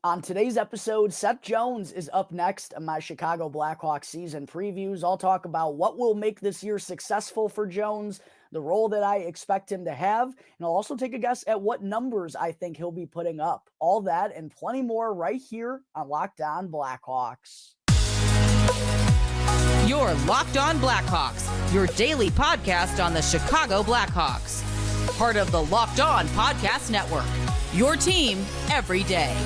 On today's episode, Seth Jones is up next on my Chicago Blackhawks season previews. I'll talk about what will make this year successful for Jones, the role that I expect him to have, and I'll also take a guess at what numbers I think he'll be putting up. All that and plenty more right here on Locked On Blackhawks. You're Locked On Blackhawks, your daily podcast on the Chicago Blackhawks. Part of the Locked On Podcast Network, your team every day.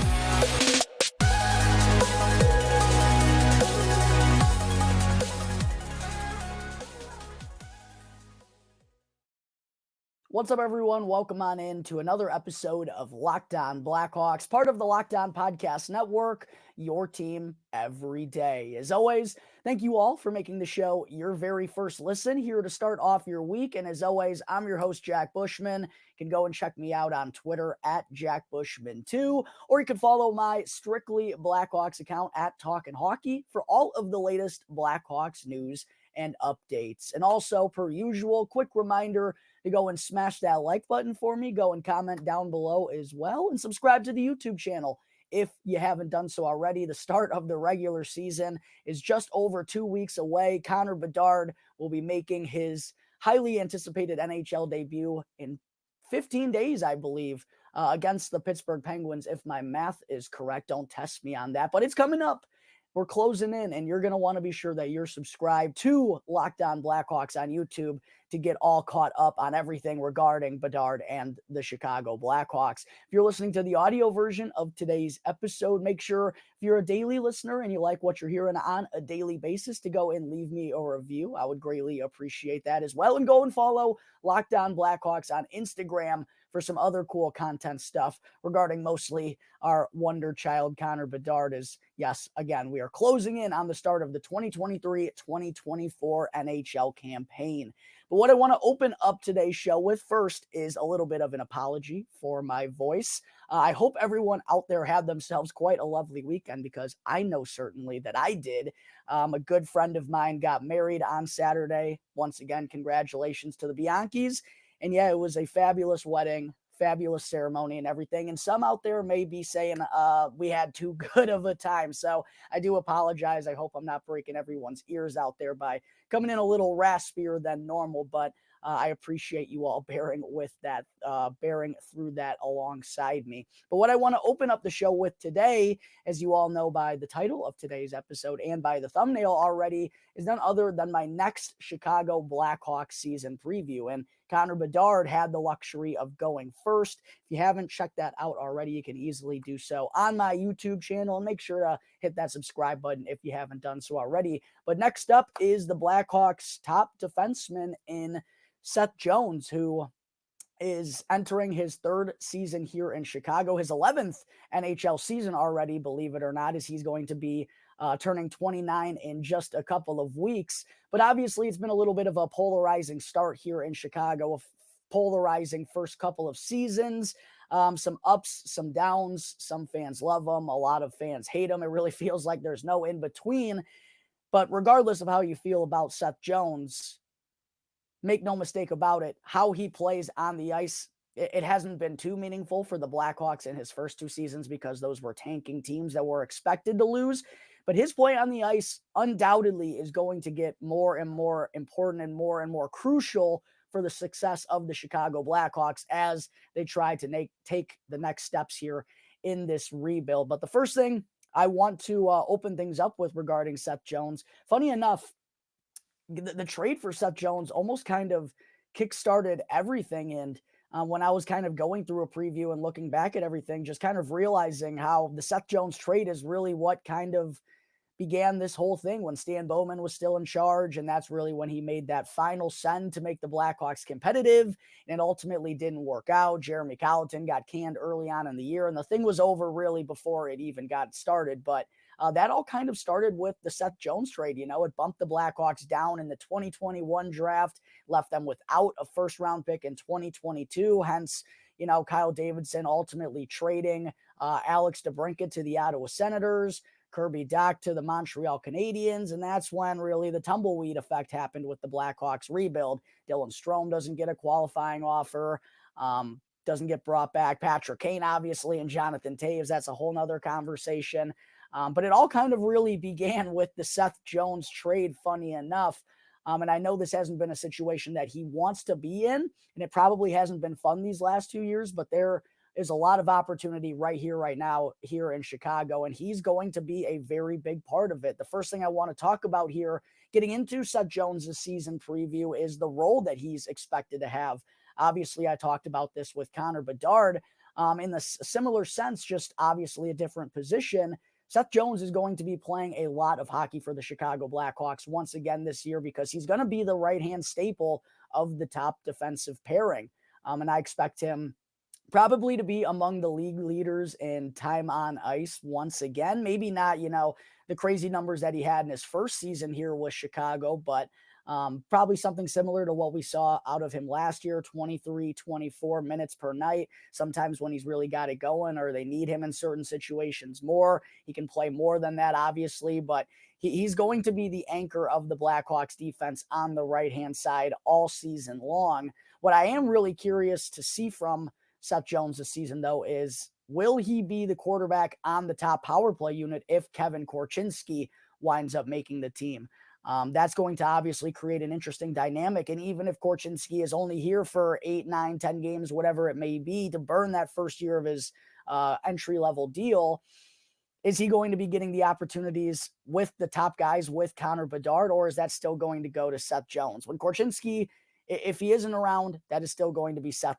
What's up, everyone? Welcome on in to another episode of Locked On Blackhawks, part of the Locked On Podcast Network, your team every day. As always, thank you all for making the show your very first listen here to start off your week. And as always, I'm your host, Jack Bushman. You can go and check me out on Twitter at JackBushman2, or you can follow my Strictly Blackhawks account at Talkin' Hockey for all of the latest Blackhawks news and updates. And also, per usual, quick reminder to go and smash that like button for me. Go and comment down below as well, and subscribe to the YouTube channel if you haven't done so already. The start of the regular season is just over 2 weeks away. Connor Bedard will be making his highly anticipated NHL debut in 15 days, I believe, against the Pittsburgh Penguins, if my math is correct. Don't test me on that, but it's coming up. We're closing in, and you're going to want to be sure that you're subscribed to Locked On Blackhawks on YouTube to get all caught up on everything regarding Bedard and the Chicago Blackhawks. If you're listening to the audio version of today's episode, make sure if you're a daily listener and you like what you're hearing on a daily basis to go and leave me a review. I would greatly appreciate that as well. And go and follow Locked On Blackhawks on Instagram for some other cool content stuff regarding mostly our wonder child, Connor Bedard. Yes, again, we are closing in on the start of the 2023-2024 NHL campaign. But what I want to open up today's show with first is a little bit of an apology for my voice. I hope everyone out there had themselves quite a lovely weekend, because I know certainly that I did. A good friend of mine got married on Saturday. Once again, congratulations to the Bianchis. And yeah, it was a fabulous wedding, fabulous ceremony and everything. And some out there may be saying we had too good of a time. So I do apologize. I hope I'm not breaking everyone's ears out there by coming in a little raspier than normal. But I appreciate you all bearing with that, bearing through that alongside me. But what I want to open up the show with today, as you all know by the title of today's episode and by the thumbnail already, is none other than my next Chicago Blackhawks season preview. And Connor Bedard had the luxury of going first. If you haven't checked that out already, you can easily do so on my YouTube channel. And make sure to hit that subscribe button if you haven't done so already. But next up is the Blackhawks' top defenseman in Seth Jones, who is entering his third season here in Chicago, his 11th NHL season already, believe it or not, as he's going to be turning 29 in just a couple of weeks. But obviously, it's been a little bit of a polarizing start here in Chicago, a polarizing first couple of seasons. Some ups, some downs. Some fans love him. A lot of fans hate him. It really feels like there's no in between. But regardless of how you feel about Seth Jones, make no mistake about it, how he plays on the ice, it hasn't been too meaningful for the Blackhawks in his first two seasons, because those were tanking teams that were expected to lose. But his play on the ice undoubtedly is going to get more and more important and more crucial for the success of the Chicago Blackhawks as they try to take the next steps here in this rebuild. But the first thing I want to open things up with regarding Seth Jones, funny enough, the trade for Seth Jones almost kind of kickstarted everything. And when I was kind of going through a preview and looking back at everything, just kind of realizing how the Seth Jones trade is really what kind of began this whole thing when Stan Bowman was still in charge. And that's really when he made that final send to make the Blackhawks competitive. And it ultimately didn't work out. Jeremy Colleton got canned early on in the year, and the thing was over really before it even got started. But that all kind of started with the Seth Jones trade. You know, it bumped the Blackhawks down in the 2021 draft, left them without a first-round pick in 2022. Hence, you know, Kyle Davidson ultimately trading Alex DeBrincat to the Ottawa Senators, Kirby Dach to the Montreal Canadiens, and that's when really the tumbleweed effect happened with the Blackhawks rebuild. Dylan Strome doesn't get a qualifying offer. doesn't get brought back. Patrick Kane, obviously, and Jonathan Toews, that's a whole nother conversation. But it all kind of really began with the Seth Jones trade, funny enough. And I know this hasn't been a situation that he wants to be in, and it probably hasn't been fun these last 2 years, but there is a lot of opportunity right here, right now, here in Chicago, and he's going to be a very big part of it. The first thing I want to talk about here, getting into Seth Jones' season preview, is the role that he's expected to have. Obviously, I talked about this with Connor Bedard in the similar sense, just obviously a different position. Seth Jones is going to be playing a lot of hockey for the Chicago Blackhawks once again this year because he's going to be the right-hand staple of the top defensive pairing. And I expect him probably to be among the league leaders in time on ice once again. Maybe not, the crazy numbers that he had in his first season here with Chicago, but probably something similar to what we saw out of him last year, 23, 24 minutes per night. Sometimes when he's really got it going or they need him in certain situations more, he can play more than that, obviously, but he's going to be the anchor of the Blackhawks defense on the right-hand side all season long. What I am really curious to see from Seth Jones this season, though, is will he be the quarterback on the top power play unit if Kevin Korchinski winds up making the team? That's going to obviously create an interesting dynamic. And even if Korchinski is only here for 8, 9, 10 games, whatever it may be, to burn that first year of his entry-level deal, is he going to be getting the opportunities with the top guys with Connor Bedard, or is that still going to go to Seth Jones? When Korchinski, if he isn't around, that is still going to be Seth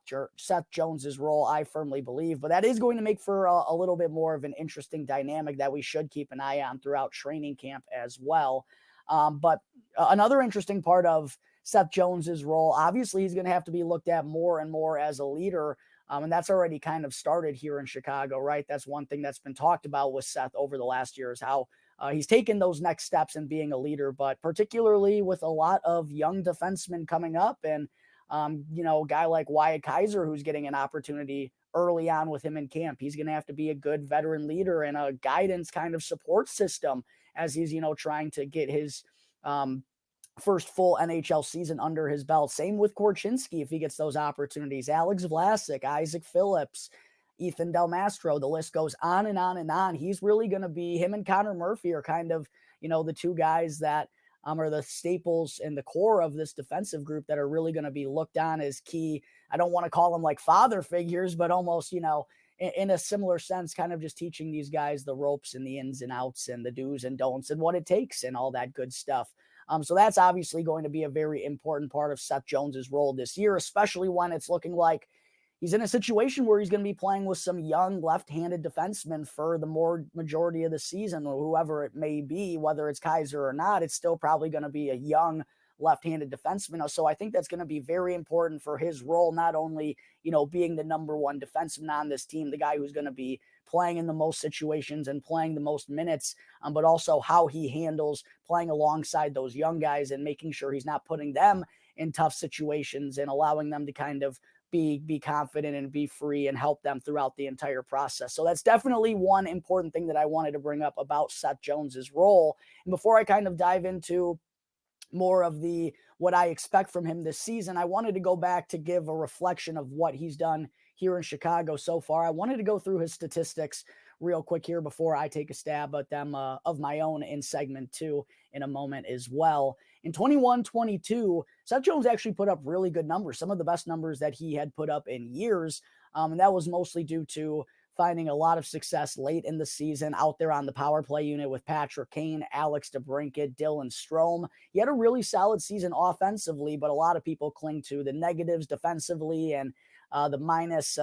Jones's role, I firmly believe. But that is going to make for a little bit more of an interesting dynamic that we should keep an eye on throughout training camp as well. But another interesting part of Seth Jones's role, obviously he's going to have to be looked at more and more as a leader. And that's already kind of started here in Chicago, right? That's one thing that's been talked about with Seth over the last year is how he's taken those next steps in being a leader, but particularly with a lot of young defensemen coming up and, a guy like Wyatt Kaiser, who's getting an opportunity early on with him in camp. He's going to have to be a good veteran leader and a guidance kind of support system as he's, trying to get his first full NHL season under his belt. Same with Korchinski if he gets those opportunities. Alex Vlasic, Isaac Phillips, Ethan Del Mastro, the list goes on and on and on. He's really going to be, him and Connor Murphy are kind of, the two guys that are the staples in the core of this defensive group that are really going to be looked on as key. I don't want to call them like father figures, but almost, in a similar sense, kind of just teaching these guys the ropes and the ins and outs and the do's and don'ts and what it takes and all that good stuff. So that's obviously going to be a very important part of Seth Jones's role this year, especially when it's looking like he's in a situation where he's going to be playing with some young left-handed defensemen for the majority of the season, or whoever it may be, whether it's Kaiser or not, it's still probably going to be a young left-handed defenseman. So I think that's going to be very important for his role, not only, being the number one defenseman on this team, the guy who's going to be playing in the most situations and playing the most minutes, but also how he handles playing alongside those young guys and making sure he's not putting them in tough situations and allowing them to kind of be confident and be free and help them throughout the entire process. So that's definitely one important thing that I wanted to bring up about Seth Jones's role. And before I kind of dive into more of what I expect from him this season, I wanted to go back to give a reflection of what he's done here in Chicago so far. I wanted to go through his statistics real quick here before I take a stab at them of my own in segment 2 in a moment as well. In 21-22, Seth Jones actually put up really good numbers, some of the best numbers that he had put up in years. And that was mostly due to finding a lot of success late in the season out there on the power play unit with Patrick Kane, Alex DeBrincat, Dylan Strome. He had a really solid season offensively, but a lot of people cling to the negatives defensively and the minus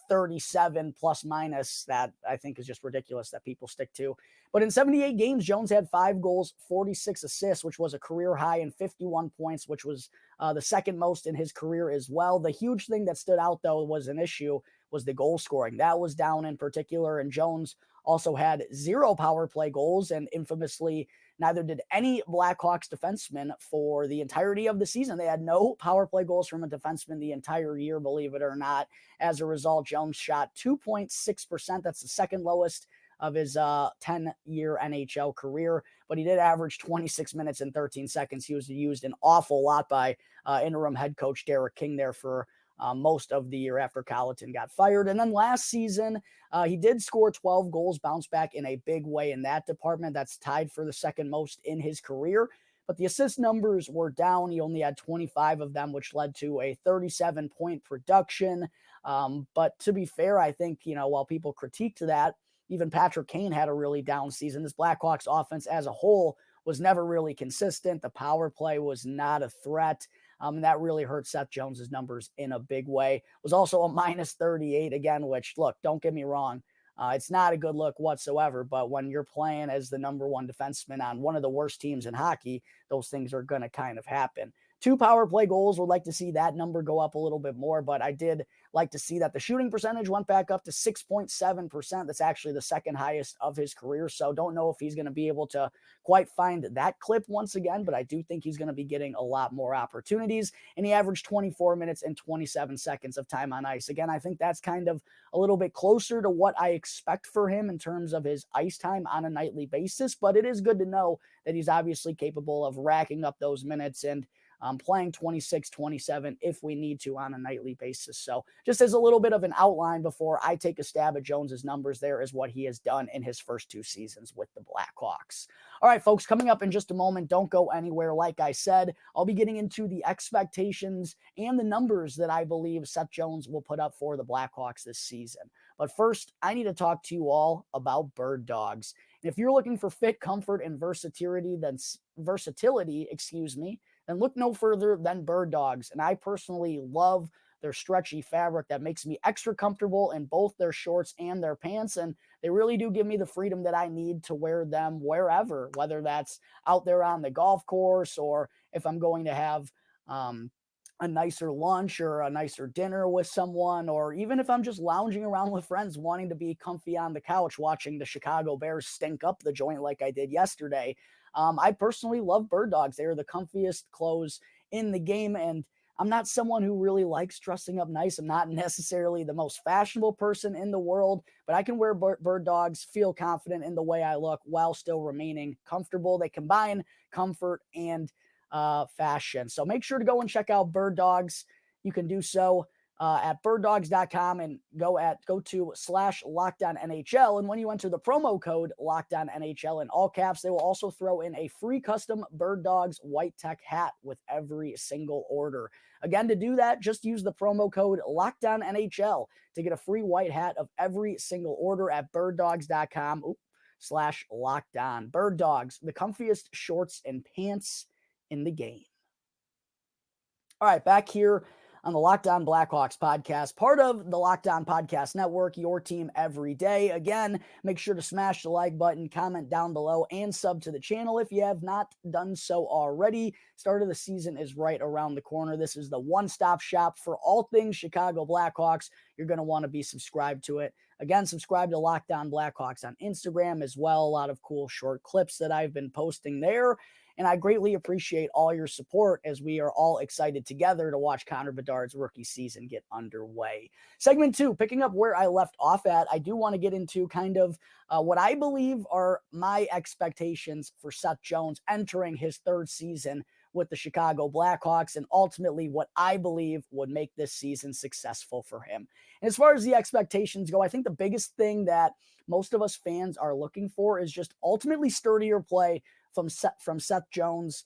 37 plus minus that I think is just ridiculous that people stick to. But in 78 games, Jones had 5 goals, 46 assists, which was a career high, and 51 points, which was the second most in his career as well. The huge thing that stood out, though, was an issue was the goal scoring. That was down in particular, and Jones also had 0 power play goals, and infamously, neither did any Blackhawks defenseman for the entirety of the season. They had no power play goals from a defenseman the entire year, believe it or not. As a result, Jones shot 2.6%. That's the second lowest of his 10-year NHL career, but he did average 26 minutes and 13 seconds. He was used an awful lot by interim head coach Derek King there for most of the year after Colleton got fired. And then last season, he did score 12 goals, bounce back in a big way in that department. That's tied for the second most in his career. But the assist numbers were down. He only had 25 of them, which led to a 37-point production. But to be fair, I think, while people critiqued that, even Patrick Kane had a really down season. This Blackhawks offense as a whole was never really consistent. The power play was not a threat. And that really hurt Seth Jones's numbers in a big way. It was also a minus 38 again, which, look, don't get me wrong. It's not a good look whatsoever, but when you're playing as the number one defenseman on one of the worst teams in hockey, those things are going to kind of happen. 2 power play goals. Would like to see that number go up a little bit more, but I did like to see that the shooting percentage went back up to 6.7%. That's actually the second highest of his career. So don't know if he's going to be able to quite find that clip once again, but I do think he's going to be getting a lot more opportunities. And he averaged 24 minutes and 27 seconds of time on ice. Again, I think that's kind of a little bit closer to what I expect for him in terms of his ice time on a nightly basis, but it is good to know that he's obviously capable of racking up those minutes and playing 26, 27 if we need to on a nightly basis. So just as a little bit of an outline before I take a stab at Jones's numbers, there is what he has done in his first 2 seasons with the Blackhawks. All right, folks, coming up in just a moment, don't go anywhere. Like I said, I'll be getting into the expectations and the numbers that I believe Seth Jones will put up for the Blackhawks this season. But first, I need to talk to you all about Bird Dogs. And if you're looking for fit, comfort, and versatility, then look no further than Bird Dogs. And I personally love their stretchy fabric that makes me extra comfortable in both their shorts and their pants. And they really do give me the freedom that I need to wear them wherever, whether that's out there on the golf course or if I'm going to have a nicer lunch or a nicer dinner with someone, or even if I'm just lounging around with friends wanting to be comfy on the couch watching the Chicago Bears stink up the joint like I did yesterday. I personally love Bird Dogs. They are the comfiest clothes in the game, and I'm not someone who really likes dressing up nice. I'm not necessarily the most fashionable person in the world, but I can wear Bird Dogs, feel confident in the way I look while still remaining comfortable. They combine comfort and fashion. So make sure to go and check out Bird Dogs. You can do so at birddogs.com and go to /LockedOnNHL. And when you enter the promo code LockedOnNHL in all caps, they will also throw in a free custom Bird Dogs White Tech hat with every single order. Again, to do that, just use the promo code LockedOnNHL to get a free white hat of every single order at birddogs.com /LockedOn. Bird Dogs, the comfiest shorts and pants in the game. All right, back here on the Locked On Blackhawks podcast, part of the Locked On Podcast Network, your team every day. Again, make sure to smash the like button, comment down below, and sub to the channel if you have not done so already. Start of the season is right around the corner. This is the one-stop shop for all things Chicago Blackhawks. You're going to want to be subscribed to it. Again, subscribe to Locked On Blackhawks on Instagram as well. A lot of cool short clips that I've been posting there. And I greatly appreciate all your support as we are all excited together to watch Connor Bedard's rookie season get underway. Segment 2, picking up where I left off at, I do want to get into kind of what I believe are my expectations for Seth Jones entering his 3rd season with the Chicago Blackhawks, and ultimately what I believe would make this season successful for him. And as far as the expectations go, I think the biggest thing that most of us fans are looking for is just ultimately sturdier play from Seth Jones,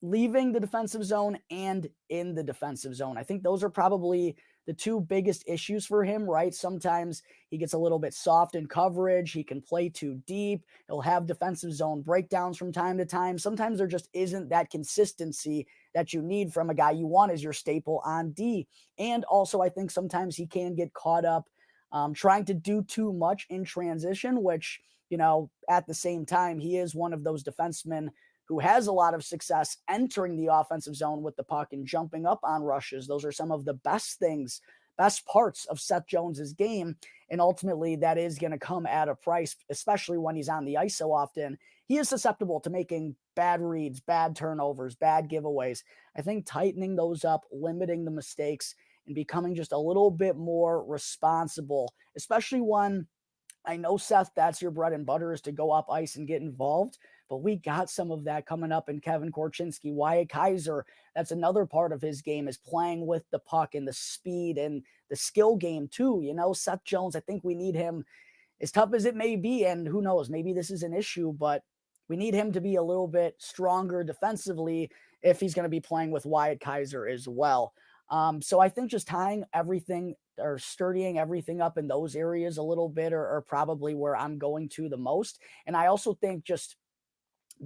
leaving the defensive zone and in the defensive zone. I think those are probably the 2 biggest issues for him, right? Sometimes he gets a little bit soft in coverage. He can play too deep. He'll have defensive zone breakdowns from time to time. Sometimes there just isn't that consistency that you need from a guy you want as your staple on D. And also, I think sometimes he can get caught up trying to do too much in transition, which, at the same time, he is one of those defensemen who has a lot of success entering the offensive zone with the puck and jumping up on rushes. Those are some of the best parts of Seth Jones's game. And ultimately, that is going to come at a price, especially when he's on the ice so often. He is susceptible to making bad reads, bad turnovers, bad giveaways. I think tightening those up, limiting the mistakes, and becoming just a little bit more responsible, especially when I know, Seth, that's your bread and butter is to go up ice and get involved. but we got some of that coming up in Kevin Korchinski. Wyatt Kaiser, that's another part of his game, is playing with the puck and the speed and the skill game too. Seth Jones, I think we need him, as tough as it may be, and who knows, maybe this is an issue, but we need him to be a little bit stronger defensively if he's going to be playing with Wyatt Kaiser as well. So I think just tying everything or sturdying everything up in those areas a little bit are probably where I'm going to the most. And I also think just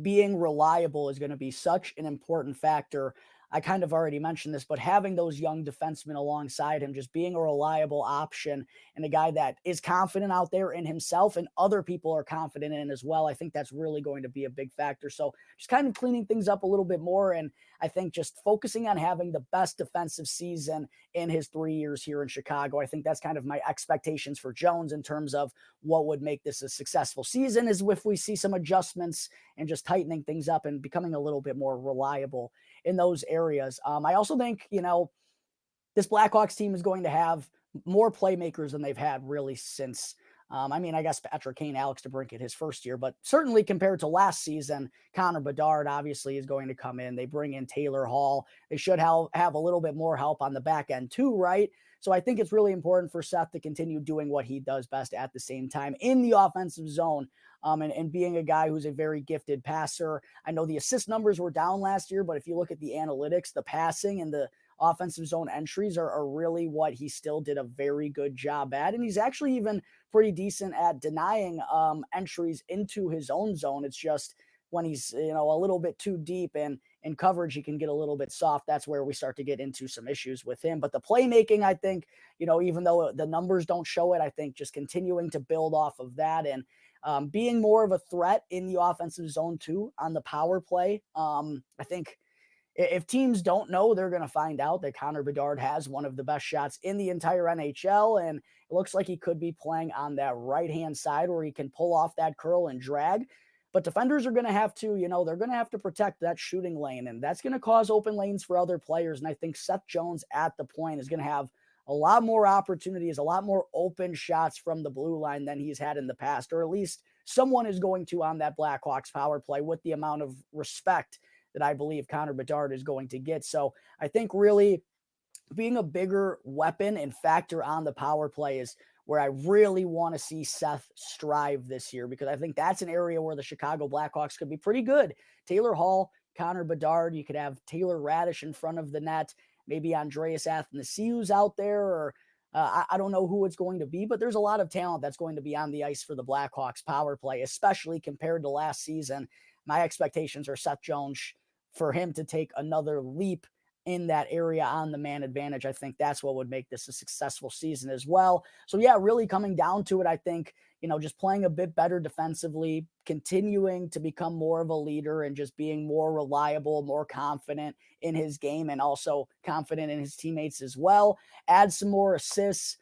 being reliable is going to be such an important factor. I kind of already mentioned this, but having those young defensemen alongside him, just being a reliable option and a guy that is confident out there in himself and other people are confident in as well, I think that's really going to be a big factor. So just kind of cleaning things up a little bit more. And I think just focusing on having the best defensive season in his 3 years here in Chicago. I think that's kind of my expectations for Jones in terms of what would make this a successful season, is if we see some adjustments and just tightening things up and becoming a little bit more reliable in those areas. I also think, this Blackhawks team is going to have more playmakers than they've had really since, I guess Patrick Kane, Alex DeBrincat his first year, but certainly compared to last season, Connor Bedard obviously is going to come in. They bring in Taylor Hall. They should have a little bit more help on the back end too, right? So I think it's really important for Seth to continue doing what he does best at the same time in the offensive zone, and being a guy who's a very gifted passer. I know the assist numbers were down last year, but if you look at the analytics, the passing and the offensive zone entries are really what he still did a very good job at. And he's actually even pretty decent at denying entries into his own zone. It's just when he's, a little bit too deep and in coverage, he can get a little bit soft. That's where we start to get into some issues with him. But the playmaking, I think, even though the numbers don't show it, I think just continuing to build off of that and being more of a threat in the offensive zone too on the power play. I think if teams don't know, they're going to find out that Connor Bedard has one of the best shots in the entire NHL. And it looks like he could be playing on that right-hand side where he can pull off that curl and drag. But defenders are going to have to, they're going to have to protect that shooting lane. And that's going to cause open lanes for other players. And I think Seth Jones at the point is going to have a lot more opportunities, a lot more open shots from the blue line than he's had in the past, or at least someone is going to on that Blackhawks power play with the amount of respect that I believe Connor Bedard is going to get. So I think really being a bigger weapon and factor on the power play is where I really want to see Seth strive this year, because I think that's an area where the Chicago Blackhawks could be pretty good. Taylor Hall, Connor Bedard, you could have Taylor Radish in front of the net, maybe Andreas Athanasiou's out there, or I don't know who it's going to be, but there's a lot of talent that's going to be on the ice for the Blackhawks power play, especially compared to last season. My expectations are Seth Jones, for him to take another leap in that area on the man advantage. I think that's what would make this a successful season as well. So yeah, really coming down to it, I think, just playing a bit better defensively, continuing to become more of a leader and just being more reliable, more confident in his game and also confident in his teammates as well. Add some more assists,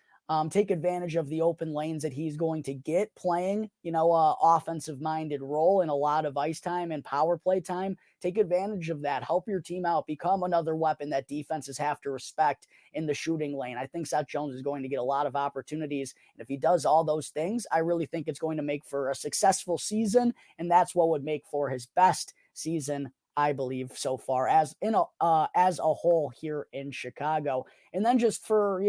take advantage of the open lanes that he's going to get playing, offensive minded role and a lot of ice time and power play time. Take advantage of that. Help your team out. Become another weapon that defenses have to respect in the shooting lane. I think Seth Jones is going to get a lot of opportunities. And if he does all those things, I really think it's going to make for a successful season. And that's what would make for his best season, I believe, so far as a whole here in Chicago. And then just for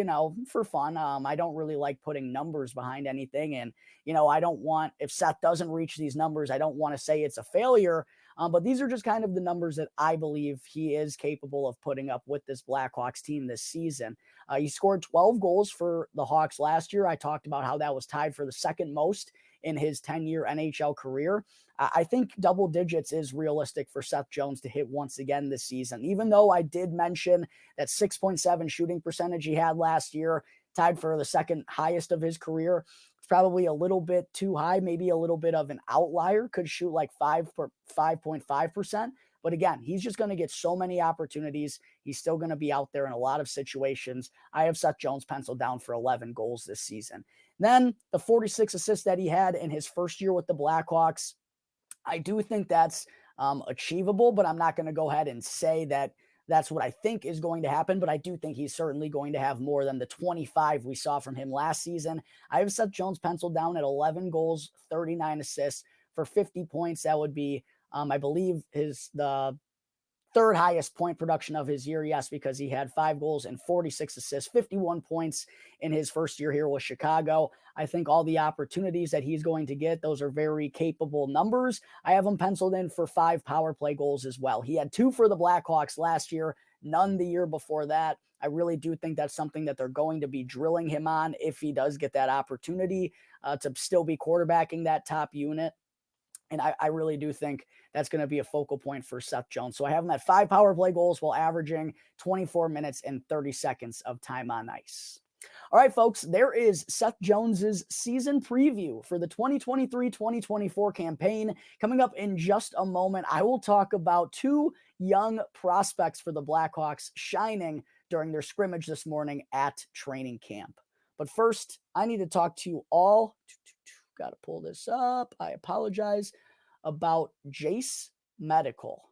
fun, I don't really like putting numbers behind anything. And, I don't want, if Seth doesn't reach these numbers, I don't want to say it's a failure. But these are just kind of the numbers that I believe he is capable of putting up with this Blackhawks team this season. He scored 12 goals for the Hawks last year. I talked about how that was tied for the second most in his 10-year NHL career. I think double digits is realistic for Seth Jones to hit once again this season, even though I did mention that 6.7 shooting percentage he had last year, tied for the second highest of his career. It's probably a little bit too high, maybe a little bit of an outlier, could shoot like 5.5%. But again, he's just going to get so many opportunities. He's still going to be out there in a lot of situations. I have Seth Jones penciled down for 11 goals this season. Then the 46 assists that he had in his first year with the Blackhawks, I do think that's achievable, but I'm not going to go ahead and say that that's what I think is going to happen, but I do think he's certainly going to have more than the 25 we saw from him last season. I have Seth Jones penciled down at 11 goals, 39 assists for 50 points. That would be I believe the third highest point production of his year. Yes, because he had 5 goals and 46 assists, 51 points in his first year here with Chicago. I think all the opportunities that he's going to get, those are very capable numbers. I have him penciled in for 5 power play goals as well. He had 2 for the Blackhawks last year, none the year before that. I really do think that's something that they're going to be drilling him on if he does get that opportunity to still be quarterbacking that top unit. And I really do think that's going to be a focal point for Seth Jones. So I have him at 5 power play goals while averaging 24 minutes and 30 seconds of time on ice. All right, folks, there is Seth Jones's season preview for the 2023-2024 campaign coming up in just a moment. I will talk about 2 young prospects for the Blackhawks shining during their scrimmage this morning at training camp. But first, I need to talk to you all. Got to pull this up. I apologize about Jace Medical.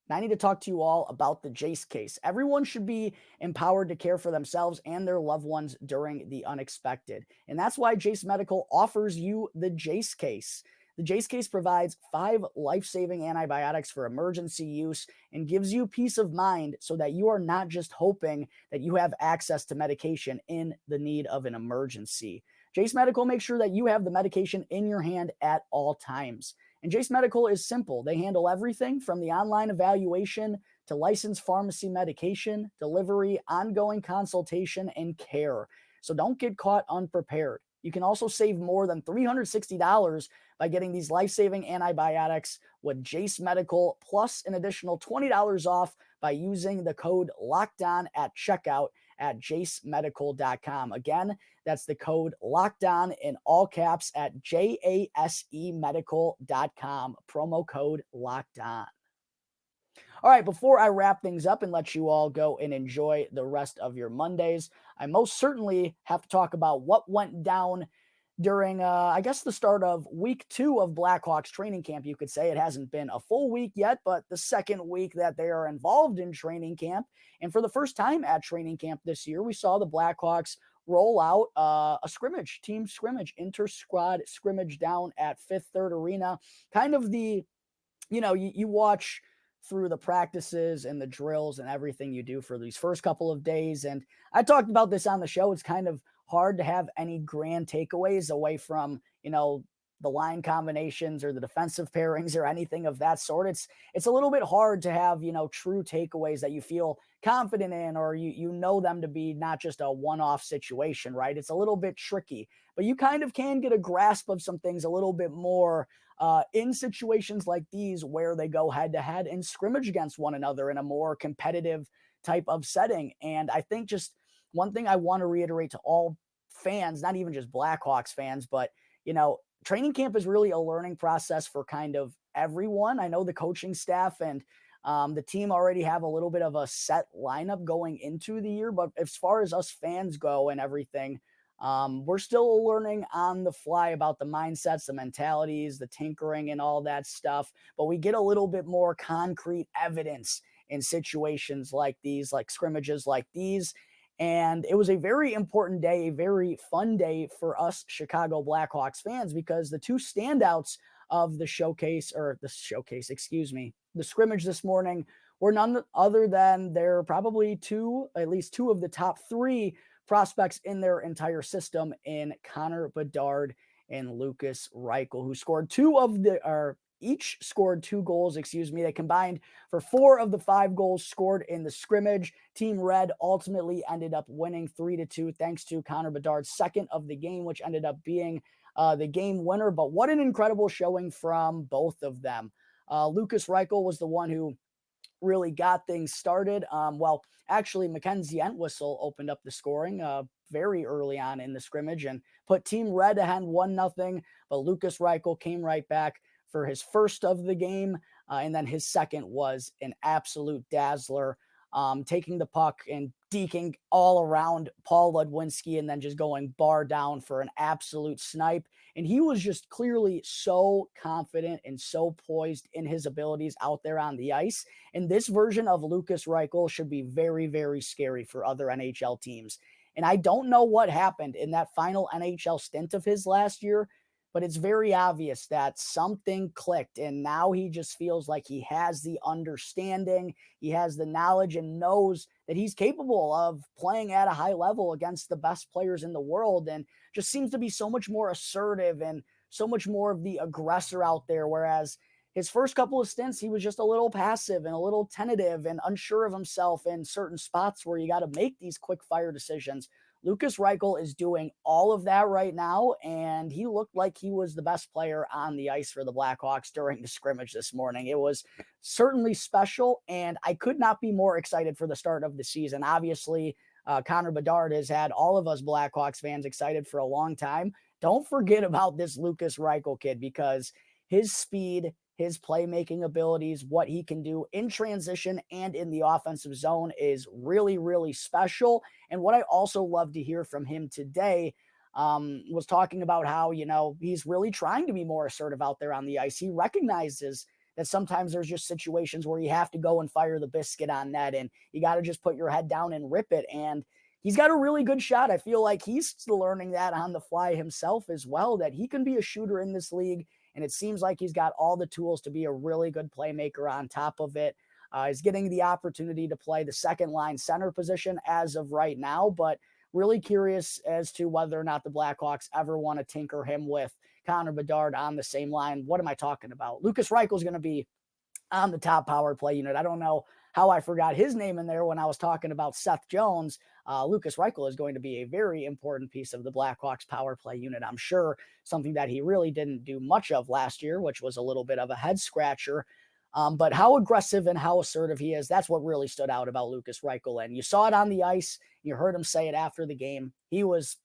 And I need to talk to you all about the Jace case. Everyone should be empowered to care for themselves and their loved ones during the unexpected. And that's why Jace Medical offers you the Jace case. The Jace case provides 5 life-saving antibiotics for emergency use and gives you peace of mind so that you are not just hoping that you have access to medication in the need of an emergency. Jace Medical makes sure that you have the medication in your hand at all times. And Jace Medical is simple. They handle everything from the online evaluation to licensed pharmacy medication, delivery, ongoing consultation, and care. So don't get caught unprepared. You can also save more than $360 by getting these life-saving antibiotics with Jace Medical, plus an additional $20 off by using the code LOCKEDON at checkout at jacemedical.com. Again, that's the code LOCKEDON in all caps at jasemedical.com, promo code LOCKEDON. All right, before I wrap things up and let you all go and enjoy the rest of your Mondays, I most certainly have to talk about what went down during, I guess, the start of week 2 of Blackhawks training camp. You could say it hasn't been a full week yet, but the second week that they are involved in training camp. And for the first time at training camp this year, we saw the Blackhawks roll out a scrimmage, team scrimmage, inter-squad scrimmage down at Fifth Third Arena. Kind of the, you watch through the practices and the drills and everything you do for these first couple of days. And I talked about this on the show. It's kind of hard to have any grand takeaways away from, the line combinations or the defensive pairings or anything of that sort. It's a little bit hard to have, true takeaways that you feel confident in, or you know them to be not just a one-off situation, right? It's a little bit tricky, but you kind of can get a grasp of some things a little bit more in situations like these where they go head to head and scrimmage against one another in a more competitive type of setting. And I think just one thing I want to reiterate to all fans, not even just Blackhawks fans, but, training camp is really a learning process for kind of everyone. I know the coaching staff and the team already have a little bit of a set lineup going into the year, but as far as us fans go and everything, we're still learning on the fly about the mindsets, the mentalities, the tinkering and all that stuff. But we get a little bit more concrete evidence in situations like these, like scrimmages like these. And it was a very important day, a very fun day for us Chicago Blackhawks fans, because the 2 standouts of the scrimmage this morning were none other than they're probably at least two of the top 3 prospects in their entire system in Connor Bedard and Lukas Reichel, who scored each scored 2 goals, They combined for 4 of the 5 goals scored in the scrimmage. Team Red ultimately ended up winning 3-2 thanks to Connor Bedard's second of the game, which ended up being the game winner. But what an incredible showing from both of them. Lukas Reichel was the one who really got things started. Actually, Mackenzie Entwistle opened up the scoring very early on in the scrimmage and put Team Red ahead 1-0. But Lukas Reichel came right back for his first of the game, and then his second was an absolute dazzler, taking the puck and deking all around Paul Ludwinski and then just going bar down for an absolute snipe. And he was just clearly so confident and so poised in his abilities out there on the ice. And this version of Lukas Reichel should be very, very scary for other NHL teams. And I don't know what happened in that final NHL stint of his last year, but it's very obvious that something clicked, and now he just feels like he has the understanding, he has the knowledge, and knows that he's capable of playing at a high level against the best players in the world, and just seems to be so much more assertive and so much more of the aggressor out there. Whereas his first couple of stints, he was just a little passive and a little tentative and unsure of himself in certain spots where you got to make these quick fire decisions. Lukas Reichel is doing all of that right now, and he looked like he was the best player on the ice for the Blackhawks during the scrimmage this morning. It was certainly special, and I could not be more excited for the start of the season. Obviously, Connor Bedard has had all of us Blackhawks fans excited for a long time. Don't forget about this Lukas Reichel kid, because his speed, his playmaking abilities, what he can do in transition and in the offensive zone is really, really special. And what I also love to hear from him today was talking about how, he's really trying to be more assertive out there on the ice. He recognizes that sometimes there's just situations where you have to go and fire the biscuit on net, and you got to just put your head down and rip it. And he's got a really good shot. I feel like he's still learning that on the fly himself as well, that he can be a shooter in this league. And it seems like he's got all the tools to be a really good playmaker on top of it. He's getting the opportunity to play the second line center position as of right now, but really curious as to whether or not the Blackhawks ever want to tinker him with Connor Bedard on the same line. What am I talking about? Lukas Reichel is going to be on the top power play unit. I don't know how I forgot his name in there when I was talking about Seth Jones. Lukas Reichel is going to be a very important piece of the Blackhawks power play unit, I'm sure. Something that he really didn't do much of last year, which was a little bit of a head scratcher. But how aggressive and how assertive he is, that's what really stood out about Lukas Reichel. And you saw it on the ice. You heard him say it after the game. He was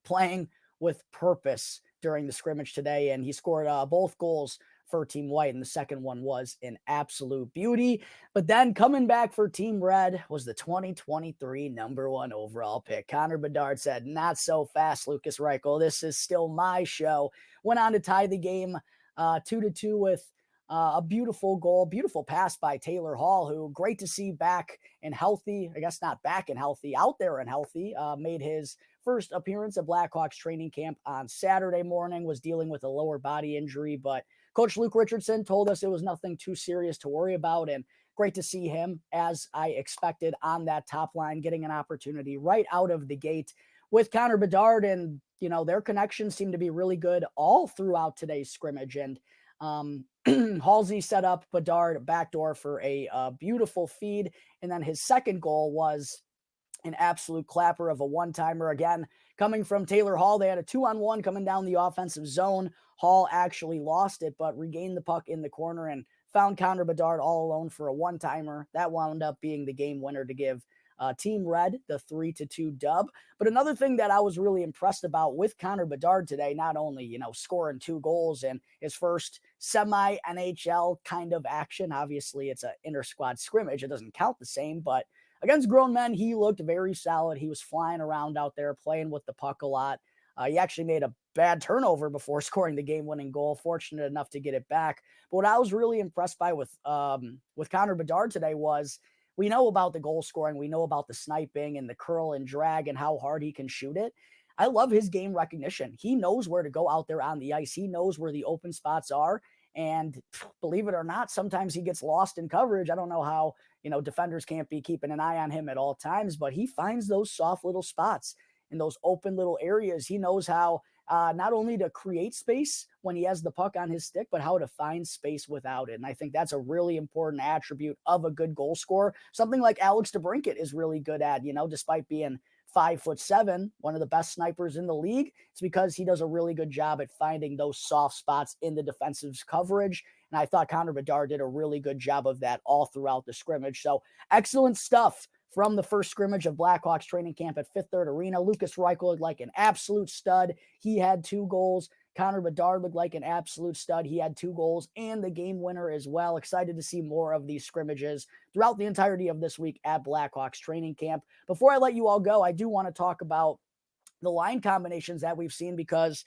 playing with purpose during the scrimmage today, and he scored both goals for Team White, and the second one was an absolute beauty. But then coming back for Team Red was the 2023 #1 overall pick. Connor Bedard said, "Not so fast, Lukas Reichel. This is still my show." Went on to tie the game 2-2 with a beautiful goal, beautiful pass by Taylor Hall, who great to see back and healthy. I guess not back and healthy, out there and healthy. Made his first appearance at Blackhawks training camp on Saturday morning, was dealing with a lower body injury, but Coach Luke Richardson told us it was nothing too serious to worry about, and great to see him, as I expected, on that top line, getting an opportunity right out of the gate with Connor Bedard. And, their connections seem to be really good all throughout today's scrimmage. And Halsey set up Bedard backdoor for a beautiful feed. And then his second goal was an absolute clapper of a one-timer, again, coming from Taylor Hall. They had a 2-on-1 coming down the offensive zone. Hall actually lost it, but regained the puck in the corner and found Connor Bedard all alone for a one-timer. That wound up being the game winner to give Team Red the 3-2 dub. But another thing that I was really impressed about with Connor Bedard today, not only, scoring 2 goals in his first semi-NHL kind of action. Obviously, it's an inter-squad scrimmage. It doesn't count the same, but against grown men, he looked very solid. He was flying around out there, playing with the puck a lot. He actually made a bad turnover before scoring the game-winning goal, fortunate enough to get it back. But what I was really impressed by with Connor Bedard today was, we know about the goal scoring, we know about the sniping and the curl and drag and how hard he can shoot it. I love his game recognition. He knows where to go out there on the ice. He knows where the open spots are. And believe it or not, sometimes he gets lost in coverage. I don't know how, defenders can't be keeping an eye on him at all times, but he finds those soft little spots in those open little areas. He knows how not only to create space when he has the puck on his stick, but how to find space without it. And I think that's a really important attribute of a good goal scorer. Something like Alex DeBrincat is really good at, despite being 5'7", one of the best snipers in the league. It's because he does a really good job at finding those soft spots in the defensive coverage. And I thought Connor Bedard did a really good job of that all throughout the scrimmage. So excellent stuff from the first scrimmage of Blackhawks training camp at Fifth Third Arena. Lukas Reichel looked like an absolute stud. He had 2 goals. Connor Bedard looked like an absolute stud. He had 2 goals and the game winner as well. Excited to see more of these scrimmages throughout the entirety of this week at Blackhawks training camp. Before I let you all go, I do want to talk about the line combinations that we've seen because,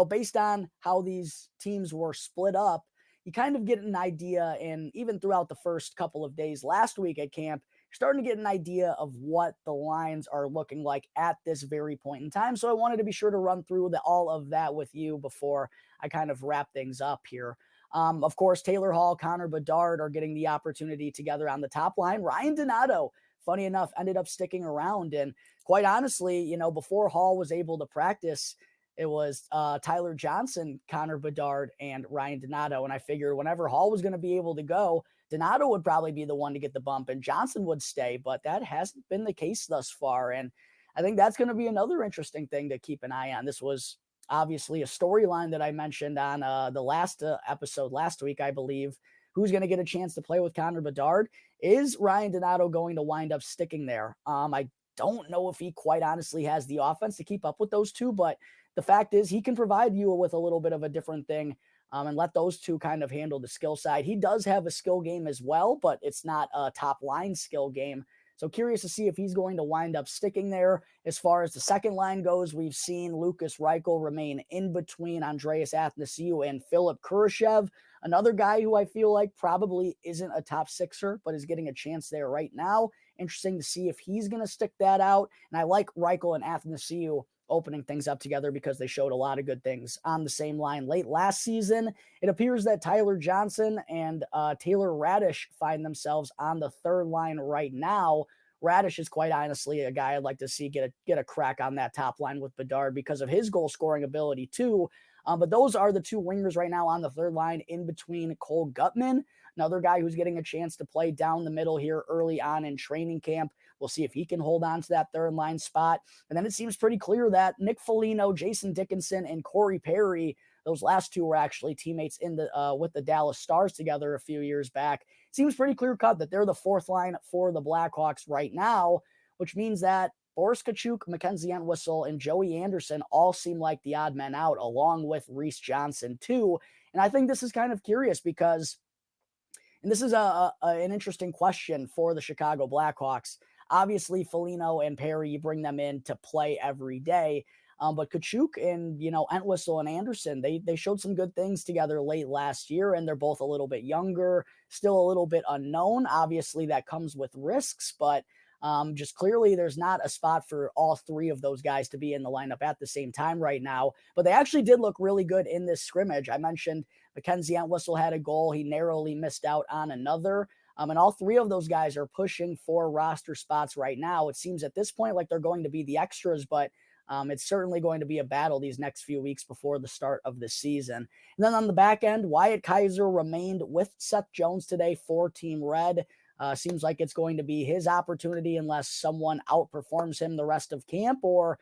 based on how these teams were split up, you kind of get an idea, and even throughout the first couple of days last week at camp, starting to get an idea of what the lines are looking like at this very point in time. So I wanted to be sure to run through all of that with you before I kind of wrap things up here. Of course, Taylor Hall, Connor Bedard are getting the opportunity together on the top line. Ryan Donato, funny enough, ended up sticking around. And quite honestly, before Hall was able to practice, it was Tyler Johnson, Connor Bedard, and Ryan Donato. And I figured whenever Hall was going to be able to go, Donato would probably be the one to get the bump and Johnson would stay. But that hasn't been the case thus far. And I think that's going to be another interesting thing to keep an eye on. This was obviously a storyline that I mentioned on the last episode last week, I believe. Who's going to get a chance to play with Connor Bedard? Is Ryan Donato going to wind up sticking there? I don't know if he quite honestly has the offense to keep up with those two, but the fact is he can provide you with a little bit of a different thing and let those two kind of handle the skill side. He does have a skill game as well, but it's not a top line skill game. So curious to see if he's going to wind up sticking there. As far as the second line goes, we've seen Lukas Reichel remain in between Andreas Athanasiou and Philip Kurashev, another guy who I feel like probably isn't a top sixer, but is getting a chance there right now. Interesting to see if he's going to stick that out. And I like Reichel and Athanasiou opening things up together because they showed a lot of good things on the same line late last season. It appears that Tyler Johnson and Taylor Radish find themselves on the third line right now. Radish is quite honestly a guy I'd like to see get a crack on that top line with Bedard because of his goal scoring ability too. But those are the two wingers right now on the third line in between Cole Gutman, another guy who's getting a chance to play down the middle here early on in training camp. We'll see if he can hold on to that third line spot. And then it seems pretty clear that Nick Foligno, Jason Dickinson, and Corey Perry, those last two were actually teammates in the with the Dallas Stars together a few years back. It seems pretty clear cut that they're the fourth line for the Blackhawks right now, which means that Boris Kachuk, Mackenzie Entwistle, and Joey Anderson all seem like the odd men out, along with Reese Johnson too. And I think this is kind of curious because, and this is an interesting question for the Chicago Blackhawks. Obviously, Foligno and Perry, you bring them in to play every day. But Kachuk and, Entwistle and Anderson, they showed some good things together late last year, and they're both a little bit younger, still a little bit unknown. Obviously, that comes with risks, but just clearly there's not a spot for all three of those guys to be in the lineup at the same time right now. But they actually did look really good in this scrimmage. I mentioned Mackenzie Entwistle had a goal. He narrowly missed out on another. And all three of those guys are pushing for roster spots right now. It seems at this point like they're going to be the extras, but it's certainly going to be a battle these next few weeks before the start of the season. And then on the back end, Wyatt Kaiser remained with Seth Jones today for Team Red. Seems like it's going to be his opportunity unless someone outperforms him the rest of camp or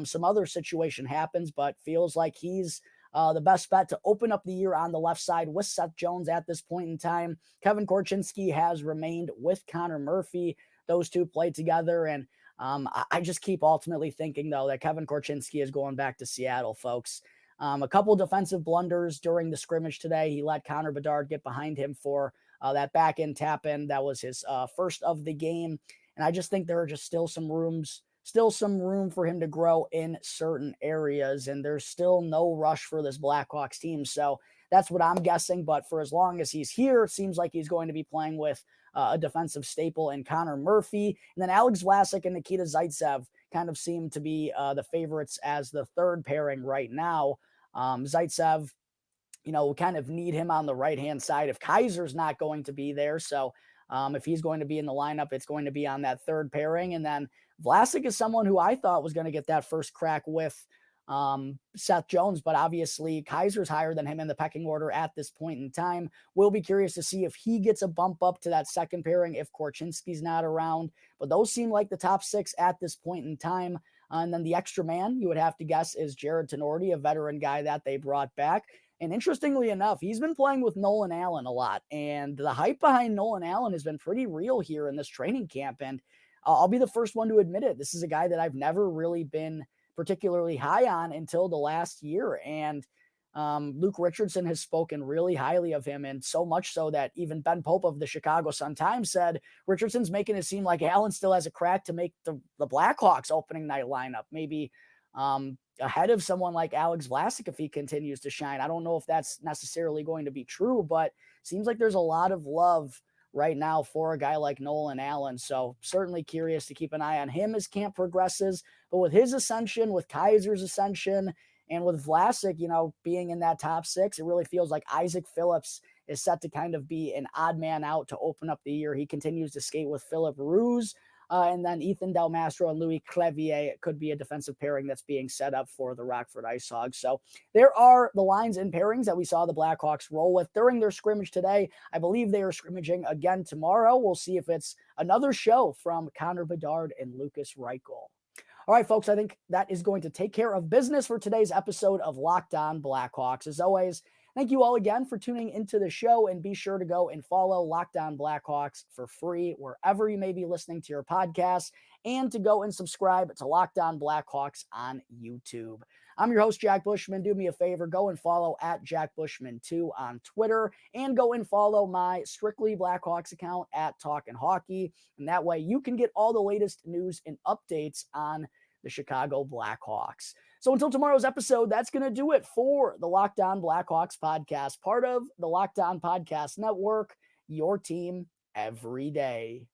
some other situation happens, but feels like he's the best bet to open up the year on the left side with Seth Jones at this point in time. Kevin Korchinski has remained with Connor Murphy. Those two played together, and I just keep ultimately thinking, though, that Kevin Korchinski is going back to Seattle, folks. A couple defensive blunders during the scrimmage today. He let Connor Bedard get behind him for that back-end tap-in. That was his first of the game, and I just think there are just still some room for him to grow in certain areas, and there's still no rush for this Blackhawks team. So that's what I'm guessing, but for as long as he's here, it seems like he's going to be playing with a defensive staple in Connor Murphy. And then Alex Vlasic and Nikita Zaitsev kind of seem to be the favorites as the third pairing right now. Zaitsev, kind of need him on the right-hand side if Kaiser's not going to be there. So if he's going to be in the lineup, it's going to be on that third pairing. And then Vlasic is someone who I thought was going to get that first crack with Seth Jones, but obviously Kaiser's higher than him in the pecking order at this point in time. We'll be curious to see if he gets a bump up to that second pairing if Korchinski's not around, but those seem like the top six at this point in time. And then the extra man you would have to guess is Jared Tenorti, a veteran guy that they brought back. And interestingly enough, he's been playing with Nolan Allen a lot, and the hype behind Nolan Allen has been pretty real here in this training camp. And I'll be the first one to admit it. This is a guy that I've never really been particularly high on until the last year. And Luke Richardson has spoken really highly of him, and so much so that even Ben Pope of the Chicago Sun-Times said Richardson's making it seem like Allen still has a crack to make the Blackhawks opening night lineup, maybe ahead of someone like Alex Vlasic if he continues to shine. I don't know if that's necessarily going to be true, but seems like there's a lot of love right now for a guy like Nolan Allen. So certainly curious to keep an eye on him as camp progresses. But with his ascension, with Kaiser's ascension, and with Vlasic, being in that top six, it really feels like Isaac Phillips is set to kind of be an odd man out to open up the year. He continues to skate with Philip Ruse. And then Ethan Del Mastro and Louis Clevier could be a defensive pairing that's being set up for the Rockford Ice Hogs. So there are the lines and pairings that we saw the Blackhawks roll with during their scrimmage today. I believe they are scrimmaging again tomorrow. We'll see if it's another show from Connor Bedard and Lukas Reichel. All right, folks, I think that is going to take care of business for today's episode of Locked On Blackhawks. As always, thank you all again for tuning into the show, and be sure to go and follow Locked On Blackhawks for free wherever you may be listening to your podcast, and to go and subscribe to Locked On Blackhawks on YouTube. I'm your host, Jack Bushman. Do me a favor, go and follow at Jack Bushman2 on Twitter, and go and follow my Strictly Blackhawks account at Talkin' Hockey. And that way you can get all the latest news and updates on the Chicago Blackhawks. So until tomorrow's episode, that's going to do it for the Locked On Blackhawks podcast, part of the Locked On Podcast Network, your team every day.